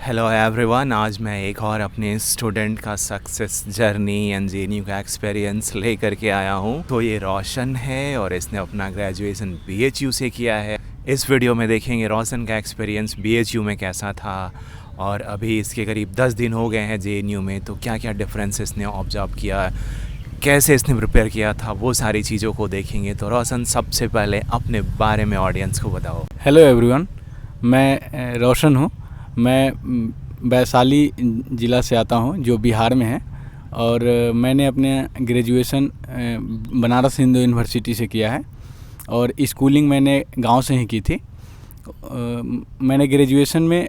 Hello everyone, आज मैं एक और अपने स्टूडेंट का सक्सेस जर्नी एंड जेएनयू का एक्सपीरियंस लेकर के आया हूँ। तो ये रोशन है और इसने अपना ग्रेजुएशन बीएचयू से किया है। इस वीडियो में देखेंगे रोशन का एक्सपीरियंस बीएचयू में कैसा था और अभी इसके करीब 10 दिन हो गए हैं जेएनयू में, तो क्या क्या डिफरेंस इसने ऑब्जर्व किया, कैसे इसने प्रिपेयर किया था, वो सारी चीज़ों को देखेंगे। तो रोशन, सबसे पहले अपने बारे में ऑडियंस को बताओ। हेलो एवरीवन, मैं रोशन हूँ। मैं वैशाली ज़िला से आता हूँ जो बिहार में है, और मैंने अपने ग्रेजुएशन बनारस हिंदू यूनिवर्सिटी से किया है और स्कूलिंग मैंने गांव से ही की थी। मैंने ग्रेजुएशन में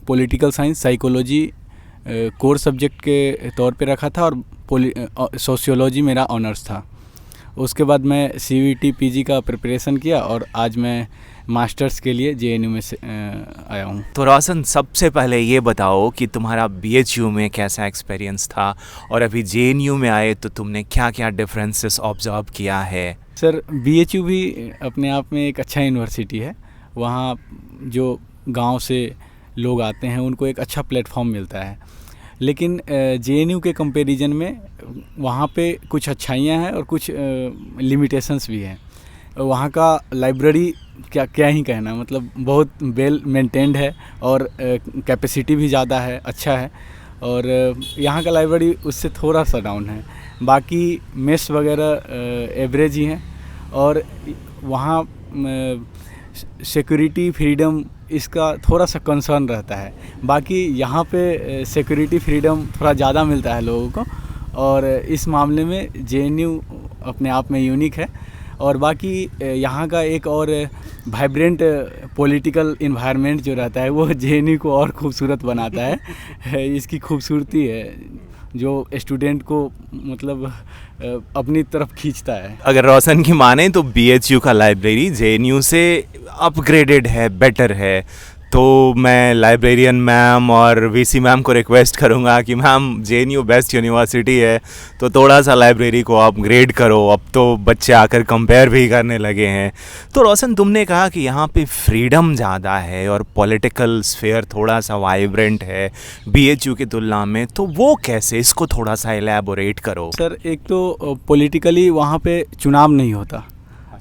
political science psychology core subject के तौर पे रखा था और सोशियोलॉजी मेरा ऑनर्स था। उसके बाद मैं सीवीटी पीजी का प्रिपरेशन किया और आज मैं मास्टर्स के लिए जेएनयू में से आया हूँ। तो रोशन, सबसे पहले ये बताओ कि तुम्हारा बीएचयू में कैसा एक्सपीरियंस था और अभी जेएनयू में आए तो तुमने क्या क्या डिफरेंसेस ऑब्जर्व किया है। सर, बीएचयू भी अपने आप में एक अच्छा यूनिवर्सिटी है। वहाँ जो गांव से लोग आते हैं उनको एक अच्छा प्लेटफॉर्म मिलता है, लेकिन जेएनयू के कंपैरिजन में वहाँ पे कुछ अच्छाइयाँ हैं और कुछ लिमिटेशंस भी हैं। वहाँ का लाइब्रेरी क्या ही कहना, मतलब बहुत वेल मेंटेन्ड है और कैपेसिटी भी ज़्यादा है, अच्छा है। और यहाँ का लाइब्रेरी उससे थोड़ा सा डाउन है। बाकी मेस वगैरह एवरेज ही हैं और वहाँ सिक्योरिटी फ्रीडम इसका थोड़ा सा कंसर्न रहता है। बाकी यहाँ पे सिक्योरिटी फ्रीडम थोड़ा ज़्यादा मिलता है लोगों को, और इस मामले में जेएनयू अपने आप में यूनिक है। और बाकी यहाँ का एक और वाइब्रेंट पॉलिटिकल इन्वायरमेंट जो रहता है वो जेएनयू को और खूबसूरत बनाता है। इसकी खूबसूरती है जो स्टूडेंट को मतलब अपनी तरफ खींचता है। अगर रोशन की माने तो बीएचयू का लाइब्रेरी जेएनयू से अपग्रेडेड है, बेटर है। तो मैं लाइब्रेरियन मैम और वीसी मैम को रिक्वेस्ट करूँगा कि मैम, जेएनयू बेस्ट यूनिवर्सिटी है तो थोड़ा सा लाइब्रेरी को अपग्रेड करो। अब तो बच्चे आकर कंपेयर भी करने लगे हैं। तो रोशन, तुमने कहा कि यहाँ पे फ्रीडम ज़्यादा है और पॉलिटिकल स्फेयर थोड़ा सा वाइब्रेंट है बीएचयू की तुलना में, तो वो कैसे, इसको थोड़ा सा एलैबोरेट करो। सर, एक तो पॉलिटिकली वहाँ पे चुनाव नहीं होता,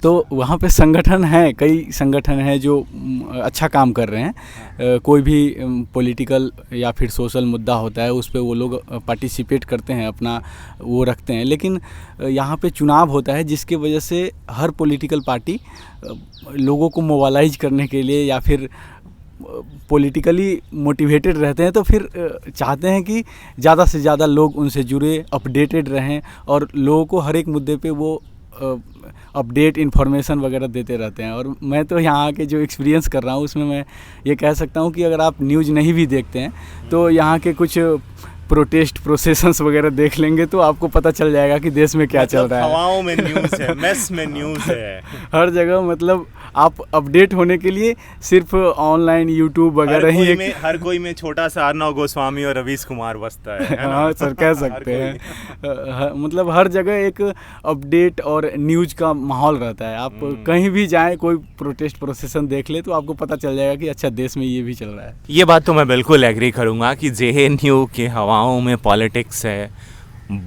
तो वहाँ पे संगठन हैं, कई संगठन हैं जो अच्छा काम कर रहे हैं। कोई भी पॉलिटिकल या फिर सोशल मुद्दा होता है उस पे वो लोग पार्टिसिपेट करते हैं, अपना वो रखते हैं। लेकिन यहाँ पे चुनाव होता है जिसके वजह से हर पॉलिटिकल पार्टी लोगों को मोबालाइज करने के लिए या फिर पॉलिटिकली मोटिवेटेड रहते हैं, तो फिर चाहते हैं कि ज़्यादा से ज़्यादा लोग उनसे जुड़े, अपडेटेड रहें और लोगों को हर एक मुद्दे पे वो अपडेट इन्फॉर्मेशन वगैरह देते रहते हैं। और मैं तो यहाँ आके जो एक्सपीरियंस कर रहा हूँ उसमें मैं ये कह सकता हूँ कि अगर आप न्यूज़ नहीं भी देखते हैं तो यहाँ के कुछ प्रोटेस्ट प्रोसेशंस वगैरह देख लेंगे तो आपको पता चल जाएगा कि देश में क्या चल रहा है। हवाओं में न्यूज़ है, मेस में न्यूज़ है हर जगह। मतलब आप अपडेट होने के लिए सिर्फ ऑनलाइन यूट्यूब वगैरह ही हर कोई में छोटा सा अर्नव गोस्वामी और रवीश कुमार बसता है हाँ सर, कह सकते हैं। मतलब हर जगह एक अपडेट और न्यूज़ का माहौल रहता है। आप कहीं भी जाएं, कोई प्रोटेस्ट प्रोसेशन देख ले तो आपको पता चल जाएगा कि अच्छा, देश में ये भी चल रहा है। ये बात तो मैं बिल्कुल एग्री करूँगा कि जेएनयू के हवाओं में पॉलिटिक्स है।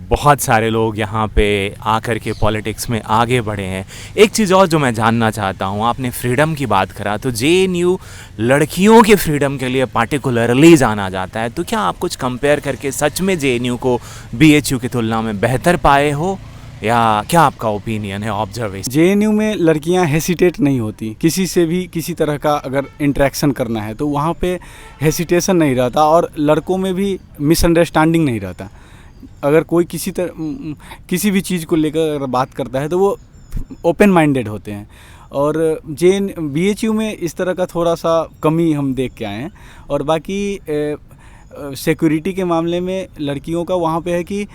बहुत सारे लोग यहाँ पे आकर के पॉलिटिक्स में आगे बढ़े हैं। एक चीज़ और जो मैं जानना चाहता हूँ, आपने फ्रीडम की बात करा, तो जेएनयू लड़कियों के फ्रीडम के लिए पार्टिकुलरली जाना जाता है। तो क्या आप कुछ कंपेयर करके सच में जेएनयू को बीएचयू की तुलना में बेहतर पाए हो, या क्या आपका ओपिनियन है, ऑब्जर्वेशन? जेएनयू में लड़कियां हेसिटेट नहीं होती किसी से भी, किसी तरह का अगर इंटरेक्शन करना है तो वहाँ पे हेसिटेशन नहीं रहता, और लड़कों में भी मिसअंडरस्टैंडिंग नहीं रहता। अगर कोई किसी भी चीज़ को लेकर अगर बात करता है तो वो ओपन माइंडेड होते हैं। और बीएचयू में इस तरह का थोड़ा सा कमी हम देख के आए हैं। और बाकी सिक्योरिटी के मामले में लड़कियों का वहाँ पे है कि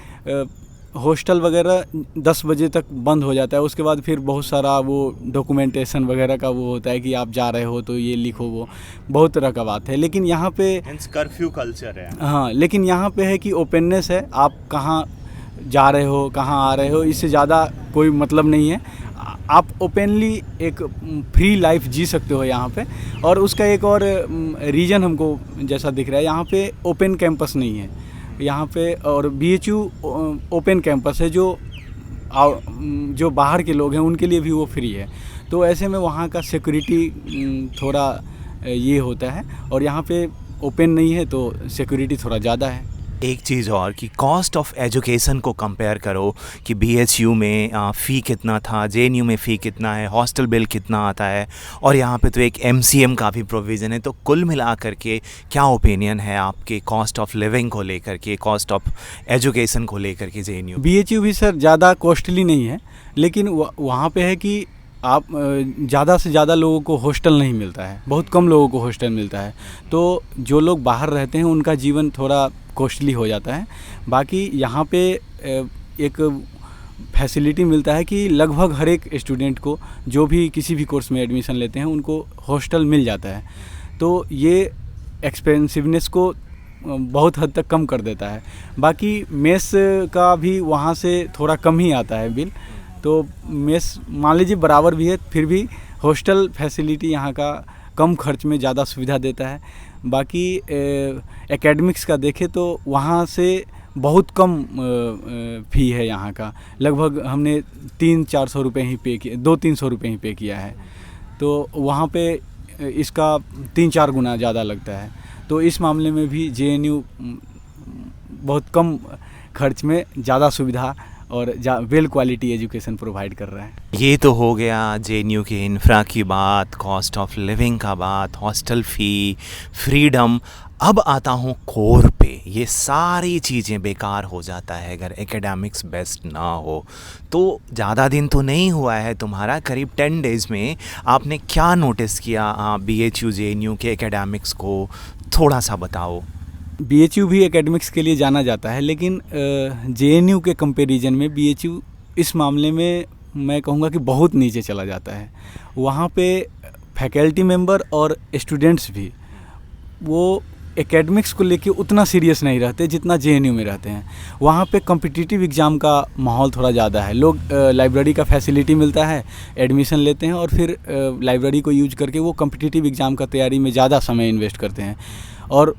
हॉस्टल वगैरह 10 बजे तक बंद हो जाता है। उसके बाद फिर बहुत सारा वो डॉक्यूमेंटेशन वगैरह का वो होता है कि आप जा रहे हो तो ये लिखो, वो बहुत तरह का बात है। लेकिन यहाँ पे कर्फ्यू कल्चर है। हाँ, लेकिन यहाँ पे है कि ओपननेस है। आप कहाँ जा रहे हो, कहाँ आ रहे हो, इससे ज़्यादा कोई मतलब नहीं है। आप ओपनली एक फ्री लाइफ जी सकते हो यहाँ पे। और उसका एक और रीज़न हमको जैसा दिख रहा है, यहाँ पे ओपन कैंपस नहीं है यहाँ पे, और BHU ओपन कैंपस है, जो बाहर के लोग हैं उनके लिए भी वो फ्री है। तो ऐसे में वहाँ का सिक्योरिटी थोड़ा ये होता है, और यहाँ पे ओपन नहीं है तो सिक्योरिटी थोड़ा ज़्यादा है। एक चीज़ और कि कॉस्ट ऑफ एजुकेशन को कंपेयर करो कि BHU में फ़ी कितना था, JNU में फ़ी कितना है, हॉस्टल बिल कितना आता है, और यहाँ पे तो एक MCM का भी प्रोविज़न है। तो कुल मिला करके क्या ओपिनियन है आपके कॉस्ट ऑफ लिविंग को लेकर के, कॉस्ट ऑफ एजुकेशन को लेकर के JNU? BHU भी सर ज़्यादा कॉस्टली नहीं है, लेकिन वहाँ पे है कि आप ज़्यादा से ज़्यादा लोगों को हॉस्टल नहीं मिलता है, बहुत कम लोगों को हॉस्टल मिलता है। तो जो लोग बाहर रहते हैं उनका जीवन थोड़ा कॉस्टली हो जाता है। बाकी यहाँ पे एक फैसिलिटी मिलता है कि लगभग हर एक स्टूडेंट को, जो भी किसी भी कोर्स में एडमिशन लेते हैं, उनको हॉस्टल मिल जाता है। तो ये एक्सपेंसिवनेस को बहुत हद तक कम कर देता है। बाकी मेस का भी वहाँ से थोड़ा कम ही आता है बिल, तो मेस मान लीजिए बराबर भी है, फिर भी हॉस्टल फैसिलिटी यहाँ का कम खर्च में ज़्यादा सुविधा देता है। बाकी एकेडमिक्स का देखें तो वहाँ से बहुत कम फ़ी है यहाँ का, लगभग हमने 300-400 रुपये ही पे किया, 200-300 रुपये ही पे किया है। तो वहाँ पे इसका 3-4 गुना ज़्यादा लगता है। तो इस मामले में भी JNU बहुत कम खर्च में ज़्यादा सुविधा और वेल क्वालिटी एजुकेशन प्रोवाइड कर रहा है। ये तो हो गया JNU के इंफ्रा की बात, कॉस्ट ऑफ लिविंग का बात, हॉस्टल फ़ी, फ्रीडम। अब आता हूँ कोर पे। ये सारी चीज़ें बेकार हो जाता है अगर एकेडमिक्स बेस्ट ना हो। तो ज़्यादा दिन तो नहीं हुआ है तुम्हारा, करीब 10 डेज़ में आपने क्या नोटिस किया BHU JNU के एकेडमिक्स को, थोड़ा सा बताओ। BHU भी एकेडमिक्स के लिए जाना जाता है, लेकिन JNU के कंपैरिजन में BHU इस मामले में मैं कहूँगा कि बहुत नीचे चला जाता है। वहाँ पे फैकल्टी मेंबर और स्टूडेंट्स भी वो एकेडमिक्स को लेके उतना सीरियस नहीं रहते जितना JNU में रहते हैं। वहाँ पे कॉम्पिटिटिव एग्ज़ाम का माहौल थोड़ा ज़्यादा है। लोग लाइब्रेरी का फैसिलिटी मिलता है, एडमिशन लेते हैं और फिर लाइब्रेरी को यूज करके वो कॉम्पिटिटिव एग्ज़ाम का तैयारी में ज़्यादा समय इन्वेस्ट करते हैं। और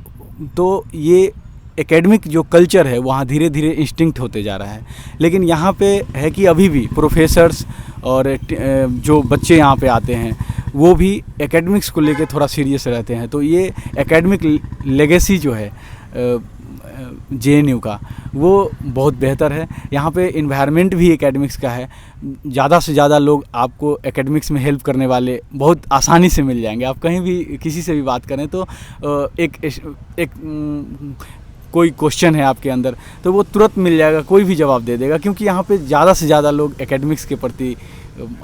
तो ये एकेडमिक जो कल्चर है वहाँ धीरे धीरे इंस्टिंक्ट होते जा रहा है। लेकिन यहाँ पे है कि अभी भी प्रोफेसर्स और जो बच्चे यहाँ पे आते हैं वो भी एकेडमिक्स को लेके थोड़ा सीरियस रहते हैं। तो ये एकेडमिक लेगेसी जो है JNU का वो बहुत बेहतर है। यहाँ पे इन्वायरमेंट भी एकेडमिक्स का है। ज़्यादा से ज़्यादा लोग आपको एकेडमिक्स में हेल्प करने वाले बहुत आसानी से मिल जाएंगे। आप कहीं भी किसी से भी बात करें तो एक कोई क्वेश्चन है आपके अंदर तो वो तुरंत मिल जाएगा, कोई भी जवाब दे देगा, क्योंकि यहाँ पे ज़्यादा से ज़्यादा लोग एकेडमिक्स के प्रति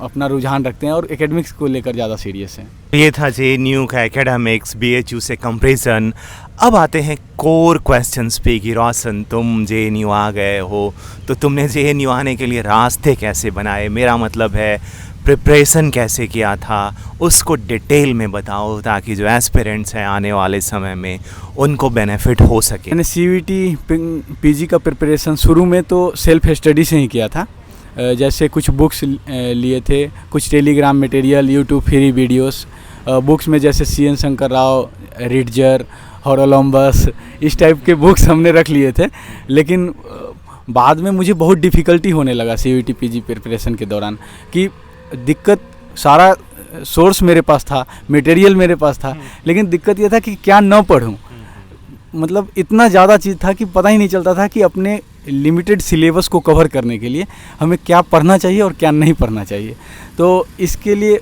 अपना रुझान रखते हैं और एकेडमिक्स को लेकर ज़्यादा सीरियस हैं। ये था JNU का एकेडमिक्स BHU से कंपैरिजन। अब आते हैं कोर क्वेश्चंस पे कि रोशन, तुम JNU आ गए हो तो तुमने JNU आने के लिए रास्ते कैसे बनाए, मेरा मतलब है प्रिपरेशन कैसे किया था, उसको डिटेल में बताओ ताकि जो एस्पिरेंट्स हैं आने वाले समय में उनको बेनिफिट हो सके। मैंने CVT PG का प्रिपरेशन शुरू में तो सेल्फ स्टडी से ही किया था। जैसे कुछ बुक्स लिए थे, कुछ Telegram material, YouTube free videos. Books में जैसे CN शंकर राव, रिडजर, हॉरोलम्बस, इस टाइप के बुक्स हमने रख लिए थे। लेकिन बाद में मुझे बहुत डिफ़िकल्टी होने लगा CVT PG प्रिपरेशन के दौरान कि दिक्कत, सारा सोर्स मेरे पास था, मटेरियल मेरे पास था, लेकिन दिक्कत ये था कि क्या न पढूं। मतलब इतना ज़्यादा चीज़ था कि पता ही नहीं चलता था कि अपने लिमिटेड सिलेबस को कवर करने के लिए हमें क्या पढ़ना चाहिए और क्या नहीं पढ़ना चाहिए। तो इसके लिए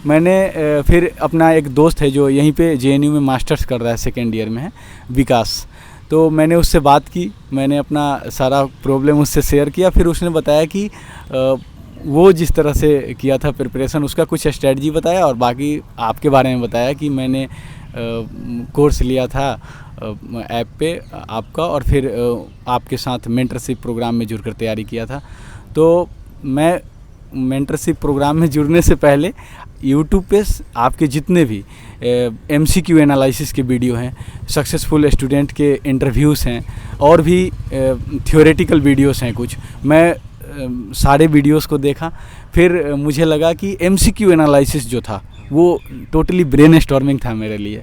मैंने फिर अपना एक दोस्त है जो यहीं पे JNU में मास्टर्स कर रहा है, सेकेंड ईयर में है, विकास। तो मैंने उससे बात की, मैंने अपना सारा प्रॉब्लम उससे शेयर किया। फिर उसने बताया कि वो जिस तरह से किया था प्रिपरेशन, उसका कुछ स्ट्रेटजी बताया और बाकी आपके बारे में बताया कि मैंने कोर्स लिया था ऐप पे आपका, और फिर आपके साथ मेंटरशिप प्रोग्राम में जुड़कर तैयारी किया था। तो मैं मेंटरशिप प्रोग्राम में जुड़ने से पहले यूट्यूब पे आपके जितने भी MCQ एनालिसिस के वीडियो हैं, सक्सेसफुल स्टूडेंट के इंटरव्यूज़ हैं और भी थियोरेटिकल वीडियोस हैं कुछ, मैं सारे वीडियोस को देखा। फिर मुझे लगा कि एमसीक्यू एनालिसिस जो था वो टोटली ब्रेन स्टॉर्मिंग था मेरे लिए,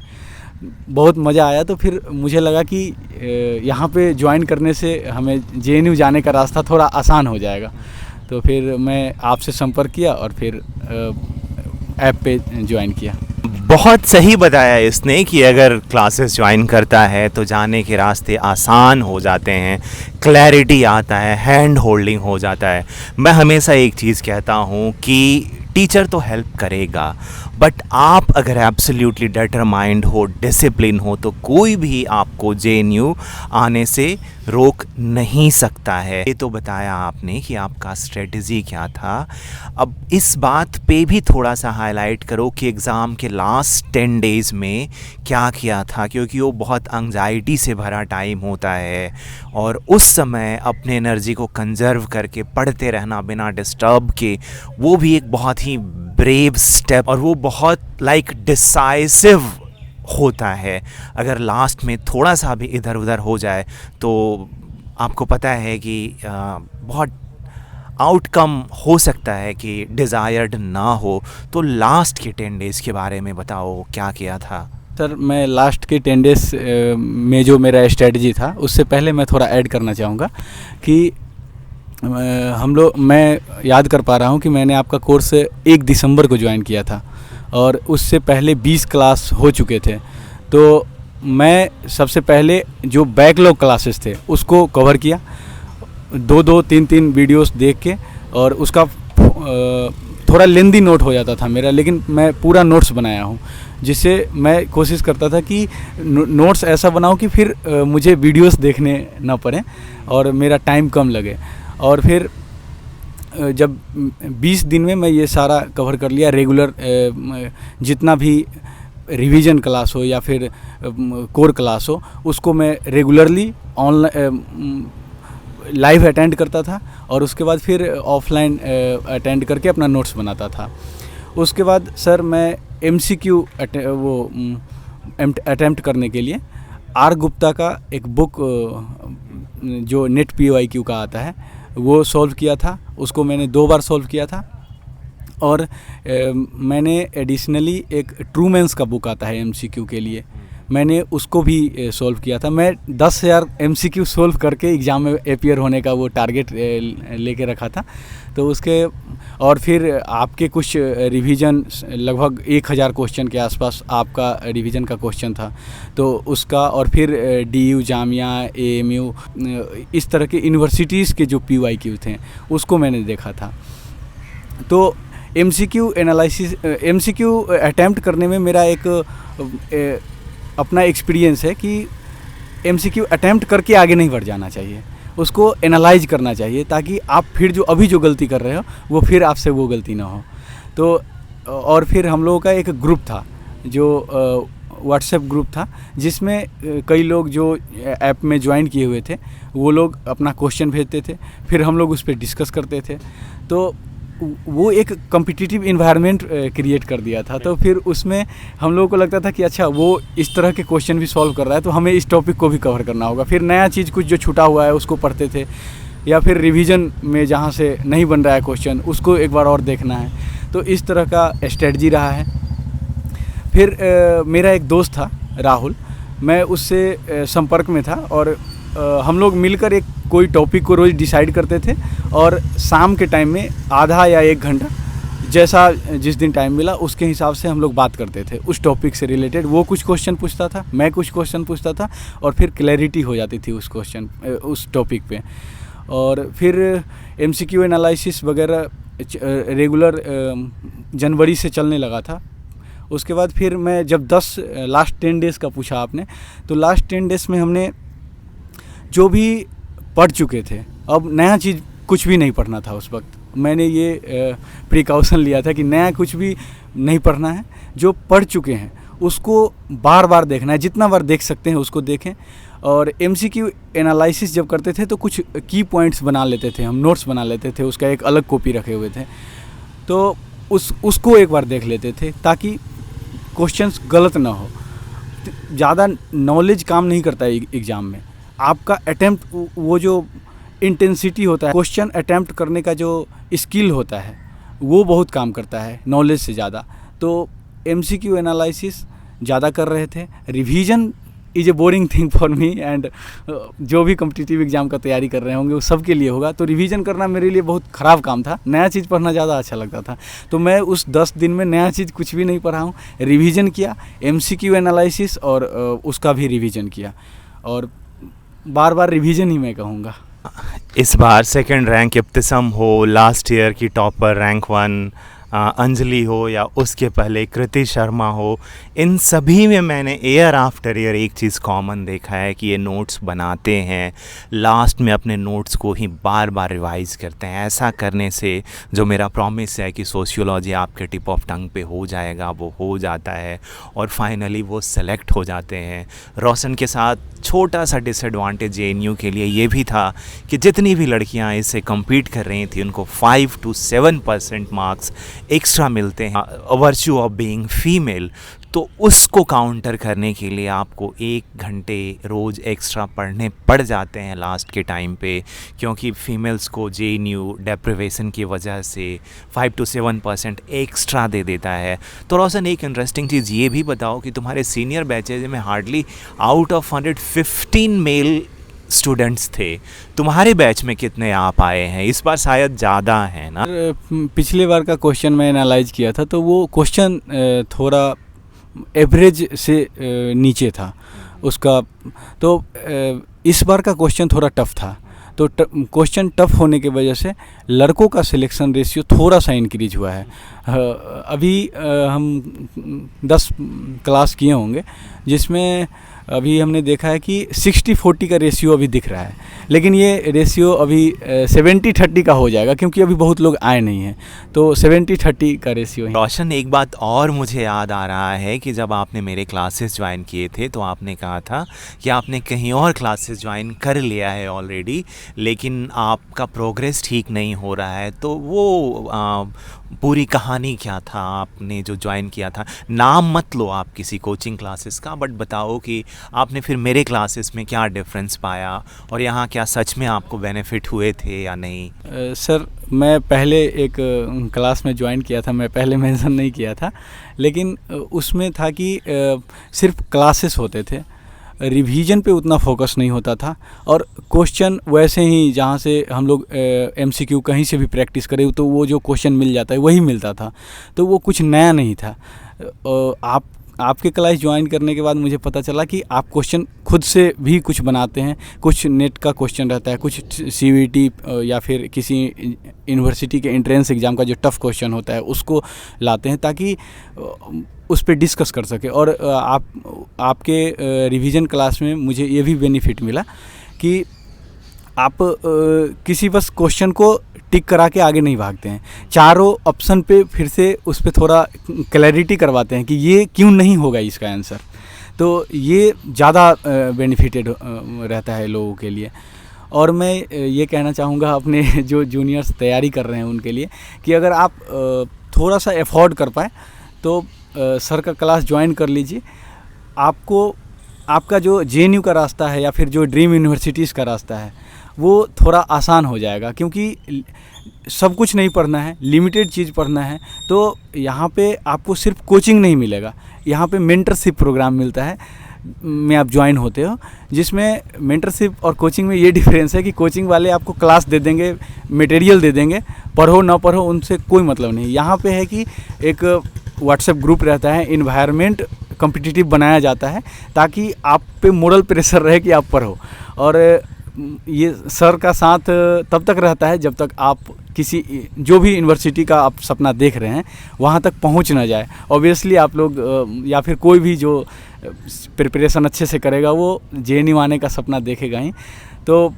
बहुत मज़ा आया। तो फिर मुझे लगा कि यहाँ पे ज्वाइन करने से हमें जेएनयू जाने का रास्ता थोड़ा आसान हो जाएगा। तो फिर मैं आपसे संपर्क किया और फिर ऐप पे ज्वाइन किया। बहुत सही बताया इसने कि अगर क्लासेस ज्वाइन करता है तो जाने के रास्ते आसान हो जाते हैं, क्लैरिटी आता है, हैंड होल्डिंग हो जाता है। मैं हमेशा एक चीज़ कहता हूँ कि टीचर तो हेल्प करेगा, बट आप अगर एब्सोल्युटली डिटरमाइंड हो, डिसिप्लिन हो, तो कोई भी आपको जेएनयू आने से रोक नहीं सकता है। ये तो बताया आपने कि आपका स्ट्रेटजी क्या था। अब इस बात पे भी थोड़ा सा हाईलाइट करो कि एग्ज़ाम के लास्ट 10 डेज़ में क्या किया था, क्योंकि वो बहुत एंग्जाइटी से भरा टाइम होता है और उस समय अपने एनर्जी को कंजर्व करके पढ़ते रहना बिना डिस्टर्ब के, वो भी एक बहुत ही ब्रेव स्टेप और वो बहुत डिसाइसिव होता है। अगर लास्ट में थोड़ा सा भी इधर उधर हो जाए तो आपको पता है कि बहुत आउटकम हो सकता है कि डिज़ायर्ड ना हो। तो लास्ट के 10 डेज़ के बारे में बताओ, क्या किया था? सर, मैं लास्ट के 10 डेज़ में जो मेरा स्ट्रेटजी था उससे पहले मैं थोड़ा ऐड करना चाहूँगा कि मैं याद कर पा रहा हूँ कि मैंने आपका कोर्स 1 दिसंबर को ज्वाइन किया था और उससे पहले 20 क्लास हो चुके थे। तो मैं सबसे पहले जो बैकलॉग क्लासेस थे उसको कवर किया, 2-2, 3-3 वीडियोस देख के, और उसका थोड़ा लेंदी नोट हो जाता था मेरा, लेकिन मैं पूरा नोट्स बनाया हूँ, जिससे मैं कोशिश करता था कि नोट्स ऐसा बनाऊँ कि फिर मुझे वीडियोस देखने ना पड़े और मेरा टाइम कम लगे। और फिर जब 20 दिन में मैं ये सारा कवर कर लिया, रेगुलर जितना भी रिवीजन क्लास हो या फिर कोर क्लास हो उसको मैं रेगुलरली ऑनलाइन लाइव अटेंड करता था और उसके बाद फिर ऑफलाइन अटेंड करके अपना नोट्स बनाता था। उसके बाद सर मैं एमसीक्यू अटेम्प्ट करने के लिए आर गुप्ता का एक बुक जो नेट PYQ का आता है वो सॉल्व किया था। उसको मैंने 2 बार सॉल्व किया था। और मैंने एडिशनली एक ट्रूमैन्स का बुक आता है MCQ के लिए, मैंने उसको भी सॉल्व किया था। मैं 10,000 MCQ सॉल्व करके एग्ज़ाम में अपीयर होने का वो टारगेट लेके रखा था। तो उसके और फिर आपके कुछ रिवीजन, लगभग 1000 क्वेश्चन के आसपास आपका रिवीजन का क्वेश्चन था, तो उसका, और फिर DU जामिया, AMU, इस तरह के यूनिवर्सिटीज़ के जो PYQ थे उसको मैंने देखा था। तो MCQ एनालिसिस, MCQ अटैम्प्ट करने में मेरा एक अपना एक्सपीरियंस है कि MCQ अटैम्प्ट करके आगे नहीं बढ़ जाना चाहिए, उसको एनालाइज करना चाहिए, ताकि आप फिर जो गलती कर रहे हो वो फिर आपसे वो गलती ना हो। तो और फिर हम लोगों का एक ग्रुप था, जो व्हाट्सएप ग्रुप था, जिसमें कई लोग जो ऐप में ज्वाइन किए हुए थे वो लोग अपना क्वेश्चन भेजते थे, फिर हम लोग उस पर डिस्कस करते थे। तो वो एक कॉम्पिटिटिव इन्वायरमेंट क्रिएट कर दिया था। तो फिर उसमें हम लोगों को लगता था कि अच्छा, वो इस तरह के क्वेश्चन भी सॉल्व कर रहा है तो हमें इस टॉपिक को भी कवर करना होगा। फिर नया चीज़ कुछ जो छूटा हुआ है उसको पढ़ते थे, या फिर रिवीजन में जहाँ से नहीं बन रहा है क्वेश्चन उसको एक बार और देखना है। तो इस तरह का स्ट्रेटजी रहा है। फिर मेरा एक दोस्त था राहुल, मैं उससे संपर्क में था और हम लोग मिलकर एक कोई टॉपिक को रोज़ डिसाइड करते थे और शाम के टाइम में आधा या 1 घंटा, जैसा जिस दिन टाइम मिला उसके हिसाब से हम लोग बात करते थे उस टॉपिक से रिलेटेड। वो कुछ क्वेश्चन पूछता था, मैं कुछ क्वेश्चन पूछता था, और फिर क्लैरिटी हो जाती थी उस टॉपिक पे। और फिर MCQ एनालिसिस वगैरह रेगुलर जनवरी से चलने लगा था। उसके बाद फिर मैं जब लास्ट 10 डेज़ का पूछा आपने, तो लास्ट 10 डेज़ में हमने जो भी पढ़ चुके थे, अब नया चीज़ कुछ भी नहीं पढ़ना था। उस वक्त मैंने ये प्रिकॉशन लिया था कि नया कुछ भी नहीं पढ़ना है, जो पढ़ चुके हैं उसको बार बार देखना है, जितना बार देख सकते हैं उसको देखें। और MCQ एनालिसिस जब करते थे तो कुछ की पॉइंट्स बना लेते थे, हम नोट्स बना लेते थे, उसका एक अलग कॉपी रखे हुए थे, तो उसको एक बार देख लेते थे ताकि क्वेश्चंस गलत ना हो। ज़्यादा नॉलेज काम नहीं करता है एग्ज़ाम में, आपका अटेम्प्ट, वो जो इंटेंसिटी होता है, क्वेश्चन अटैम्प्ट करने का जो स्किल होता है वो बहुत काम करता है नॉलेज से ज़्यादा। तो MCQ एनालिसिस ज़्यादा कर रहे थे। Revision is a boring thing for me and जो भी कॉम्पिटिटिव एग्ज़ाम का तैयारी कर रहे होंगे वो सब के लिए होगा। तो रिवीजन करना मेरे लिए बहुत ख़राब काम था, नया चीज़ पढ़ना ज़्यादा अच्छा लगता था। तो मैं उस 10 दिन में नया चीज़ कुछ भी नहीं पढ़ा हूँ, रिवीजन किया, MCQ एनालिसिस और उसका भी रिवीजन किया, और बार बार रिवीजन ही मैं कहूँगा। इस बार सेकंड रैंक इब्तिसम हो, लास्ट ईयर की टॉपर रैंक 1 अंजलि हो, या उसके पहले कृति शर्मा हो, इन सभी में मैंने ईयर आफ्टर ईयर एक चीज़ कॉमन देखा है कि ये नोट्स बनाते हैं, लास्ट में अपने नोट्स को ही बार बार रिवाइज़ करते हैं। ऐसा करने से जो मेरा प्रॉमिस है कि सोशियोलॉजी आपके टिप ऑफ टंग पे हो जाएगा, वो हो जाता है और फाइनली वो सेलेक्ट हो जाते हैं। रोशन के साथ छोटा सा डिसएडवांटेज JNU के लिए ये भी था कि जितनी भी लड़कियां इससे कम्पीट कर रही थी उनको 5 to 7% मार्क्स एक्स्ट्रा मिलते हैं वर्च्यू ऑफ बीइंग फीमेल। तो उसको काउंटर करने के लिए आपको 1 घंटे रोज़ एक्स्ट्रा पढ़ने पड़ जाते हैं लास्ट के टाइम पे, क्योंकि फीमेल्स को JNU डेप्रिवेशन की वजह से 5 to 7% एक्स्ट्रा दे देता है। तो रोशन, एक इंटरेस्टिंग चीज़ ये भी बताओ कि तुम्हारे सीनियर बैचेज में hardly out of 115 male students थे, तुम्हारे बैच में कितने आप आए हैं? इस बार शायद ज़्यादा है ना? पिछले बार का क्वेश्चन मैं एनालाइज किया था तो वो क्वेश्चन थोड़ा एवरेज से नीचे था उसका। तो इस बार का क्वेश्चन थोड़ा टफ था, तो क्वेश्चन टफ होने की वजह से लड़कों का सिलेक्शन रेशियो थोड़ा सा इंक्रीज हुआ है। अभी हम 10 क्लास किए होंगे जिसमें अभी हमने देखा है कि 60-40 का रेशियो अभी दिख रहा है, लेकिन ये रेशियो अभी 70-30 का हो जाएगा क्योंकि अभी बहुत लोग आए नहीं हैं। तो 70-30 का रेशियो है। रोशन, एक बात और मुझे याद आ रहा है कि जब आपने मेरे क्लासेस ज्वाइन किए थे तो आपने कहा था कि आपने कहीं और क्लासेस ज्वाइन कर लिया है ऑलरेडी, लेकिन आपका प्रोग्रेस ठीक नहीं हो रहा है। तो वो पूरी कहानी क्या था आपने जो ज्वाइन किया था? नाम मत लो आप किसी कोचिंग क्लासेस का, बट बताओ कि आपने फिर मेरे क्लासेस में क्या डिफरेंस पाया और यहाँ क्या सच में आपको बेनिफिट हुए थे या नहीं? सर, मैं पहले एक क्लास में ज्वाइन किया था, मैं पहले मेंशन नहीं किया था, लेकिन उसमें था कि सिर्फ क्लासेस होते थे, रिवीजन पे उतना फोकस नहीं होता था और क्वेश्चन वैसे ही जहाँ से हम लोग MCQ कहीं से भी प्रैक्टिस करें तो वो जो क्वेश्चन मिल जाता है वही मिलता था, तो वो कुछ नया नहीं था। आपके क्लास ज्वाइन करने के बाद मुझे पता चला कि आप क्वेश्चन खुद से भी कुछ बनाते हैं, कुछ नेट का क्वेश्चन रहता है, कुछ CVT या फिर किसी यूनिवर्सिटी के एंट्रेंस एग्ज़ाम का जो टफ़ क्वेश्चन होता है उसको लाते हैं ताकि उस पर डिस्कस कर सके। और आपके रिवीजन क्लास में मुझे ये भी बेनिफिट मिला कि आप किसी बस क्वेश्चन को टिक करा के आगे नहीं भागते हैं, चारों ऑप्शन पे फिर से उस पर थोड़ा क्लैरिटी करवाते हैं कि ये क्यों नहीं होगा इसका आंसर। तो ये ज़्यादा बेनिफिटेड रहता है लोगों के लिए। और मैं ये कहना चाहूँगा अपने जो जूनियर्स तैयारी कर रहे हैं उनके लिए कि अगर आप थोड़ा सा एफोर्ड कर पाए तो सर का क्लास ज्वाइन कर लीजिए। आपको आपका जो JNU का रास्ता है या फिर जो ड्रीम यूनिवर्सिटीज़ का रास्ता है वो थोड़ा आसान हो जाएगा, क्योंकि सब कुछ नहीं पढ़ना है, लिमिटेड चीज़ पढ़ना है। तो यहाँ पे आपको सिर्फ कोचिंग नहीं मिलेगा, यहाँ पे मेंटरशिप प्रोग्राम मिलता है में आप ज्वाइन होते हो, जिसमें मेंटरशिप और कोचिंग में ये डिफरेंस है कि कोचिंग वाले आपको क्लास दे देंगे, मटेरियल दे देंगे, पढ़ो ना पढ़ो उनसे कोई मतलब नहीं। यहाँ पे है कि एक व्हाट्सएप ग्रुप रहता है, इन्वायरमेंट कॉम्पिटिटिव बनाया जाता है ताकि आप पे मोरल प्रेशर रहे कि आप पढ़ो। और ये सर का साथ तब तक रहता है जब तक आप किसी जो भी यूनिवर्सिटी का आप सपना देख रहे हैं वहाँ तक पहुँच ना जाए। ऑब्वियसली आप लोग या फिर कोई भी जो प्रिपरेशन अच्छे से करेगा वो JNU आने का सपना देखेगा ही। तो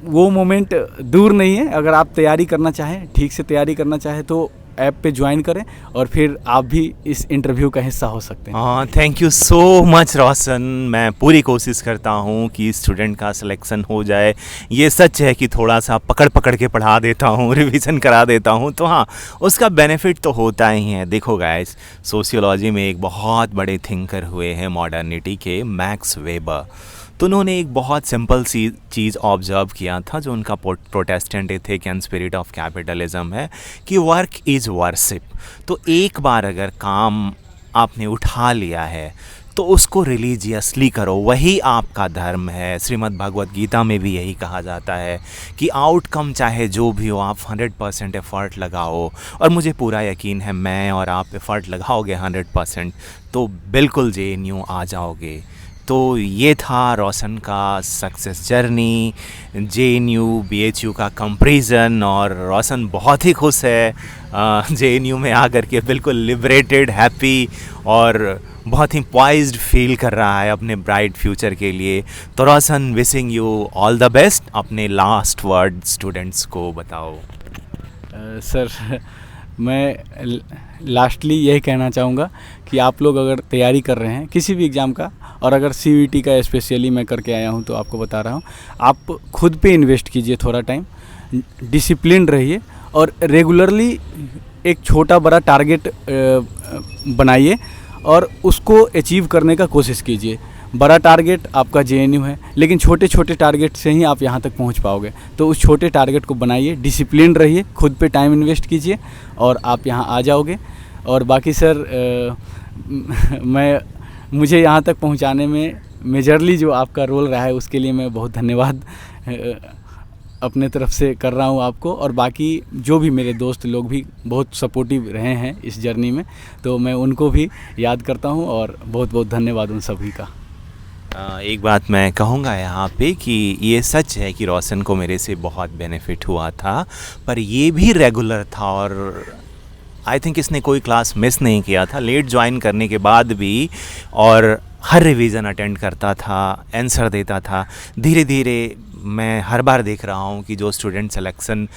वो मोमेंट दूर नहीं है। अगर आप तैयारी करना चाहें, ठीक से तैयारी करना चाहें तो ऐप पे ज्वाइन करें और फिर आप भी इस इंटरव्यू का हिस्सा हो सकते हैं। हाँ, थैंक यू सो मच रोशन। मैं पूरी कोशिश करता हूँ कि स्टूडेंट का सिलेक्शन हो जाए। ये सच है कि थोड़ा सा पकड़ के पढ़ा देता हूँ, रिवीजन करा देता हूँ, तो हाँ उसका बेनिफिट तो होता ही है। देखो गाइस, सोशियोलॉजी में एक बहुत बड़े थिंकर हुए हैं मॉडर्निटी के, मैक्स वेबर। तो उन्होंने एक बहुत सिंपल सी चीज़ ऑब्जर्व किया था, जो उनका Protestant ethic and spirit of capitalism है, कि वर्क इज़ वर्शिप। तो एक बार अगर काम आपने उठा लिया है तो उसको रिलीजियसली करो, वही आपका धर्म है। श्रीमद् भगवत गीता में भी यही कहा जाता है कि आउटकम चाहे जो भी हो, आप 100% एफ़र्ट लगाओ, और मुझे पूरा यकीन है मैं और आप एफ़र्ट लगाओगे 100% तो बिल्कुल JNU आ जाओगे। तो ये था रोशन का सक्सेस जर्नी, JNU BHU का कंपैरिजन, और रोशन बहुत ही खुश है JNU में आकर के, बिल्कुल लिबरेटेड, हैप्पी और बहुत ही पॉइज्ड फील कर रहा है अपने ब्राइट फ्यूचर के लिए। तो Roshan, wishing you all the best. अपने लास्ट वर्ड स्टूडेंट्स को बताओ। सर, मैं लास्टली यही कहना चाहूँगा कि आप लोग अगर तैयारी कर रहे हैं किसी भी एग्ज़ाम का, और अगर CVT का स्पेशली मैं करके आया हूँ तो आपको बता रहा हूँ, आप खुद पे इन्वेस्ट कीजिए, थोड़ा टाइम डिसिप्लिन रहिए, और रेगुलरली एक छोटा बड़ा टारगेट बनाइए और उसको अचीव करने का कोशिश कीजिए। बड़ा टारगेट आपका JNU है, लेकिन छोटे छोटे टारगेट से ही आप यहाँ तक पहुँच पाओगे। तो उस छोटे टारगेट को बनाइए, डिसिप्लिन रहिए, खुद पे टाइम इन्वेस्ट कीजिए और आप यहाँ आ जाओगे। और बाकी सर, मुझे यहाँ तक पहुँचाने में मेजरली जो आपका रोल रहा है उसके लिए मैं बहुत धन्यवाद अपने तरफ से कर रहा हूँ आपको। और बाकी जो भी मेरे दोस्त लोग भी बहुत सपोर्टिव रहे हैं इस जर्नी में, तो मैं उनको भी याद करता हूँ, और बहुत बहुत धन्यवाद उन सभी का। एक बात मैं कहूँगा यहाँ पे कि ये सच है कि रोशन को मेरे से बहुत बेनिफिट हुआ था, पर ये भी रेगुलर था, और आई थिंक इसने कोई क्लास मिस नहीं किया था लेट ज्वाइन करने के बाद भी, और हर रिवीजन अटेंड करता था, आंसर देता था। धीरे धीरे मैं हर बार देख रहा हूँ कि जो स्टूडेंट सिलेक्शन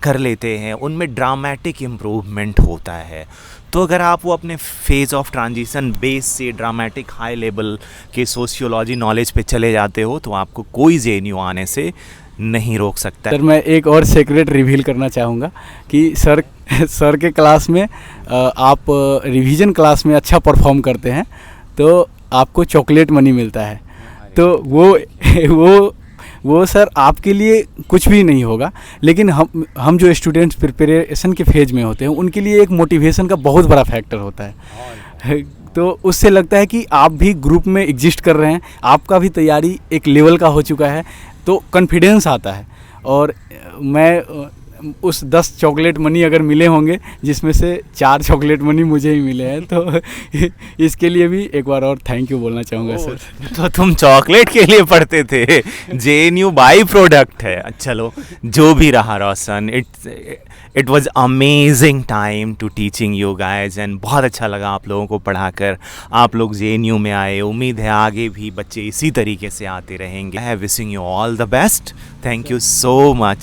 कर लेते हैं उनमें ड्रामेटिक इम्प्रूवमेंट होता है। तो अगर आप वो अपने फेज़ ऑफ ट्रांजिशन बेस से ड्रामेटिक हाई लेवल के सोशियोलॉजी नॉलेज पे चले जाते हो तो आपको कोई JNU आने से नहीं रोक सकता। सर, मैं एक और सीक्रेट रिवील करना चाहूँगा कि सर के क्लास में आप रिवीजन क्लास में अच्छा परफॉर्म करते हैं तो आपको चॉकलेट मनी मिलता है। तो वो सर आपके लिए कुछ भी नहीं होगा, लेकिन हम जो स्टूडेंट्स प्रिपरेशन के फेज में होते हैं उनके लिए एक मोटिवेशन का बहुत बड़ा फैक्टर होता है। तो उससे लगता है कि आप भी ग्रुप में एग्जिस्ट कर रहे हैं, आपका भी तैयारी एक लेवल का हो चुका है, तो कॉन्फिडेंस आता है। और मैं उस 10 चॉकलेट मनी अगर मिले होंगे जिसमें से 4 चॉकलेट मनी मुझे ही मिले हैं, तो इसके लिए भी एक बार और थैंक यू बोलना चाहूँगा सर। तो तुम चॉकलेट के लिए पढ़ते थे, JNU बाई प्रोडक्ट है। चलो जो भी रहा Roshan, it was amazing time to teaching you guys, and बहुत अच्छा लगा आप लोगों को पढ़ाकर। आप लोग JNU में आए, उम्मीद है आगे भी बच्चे इसी तरीके से आते रहेंगे। I wishing you all the best. Thank you so much.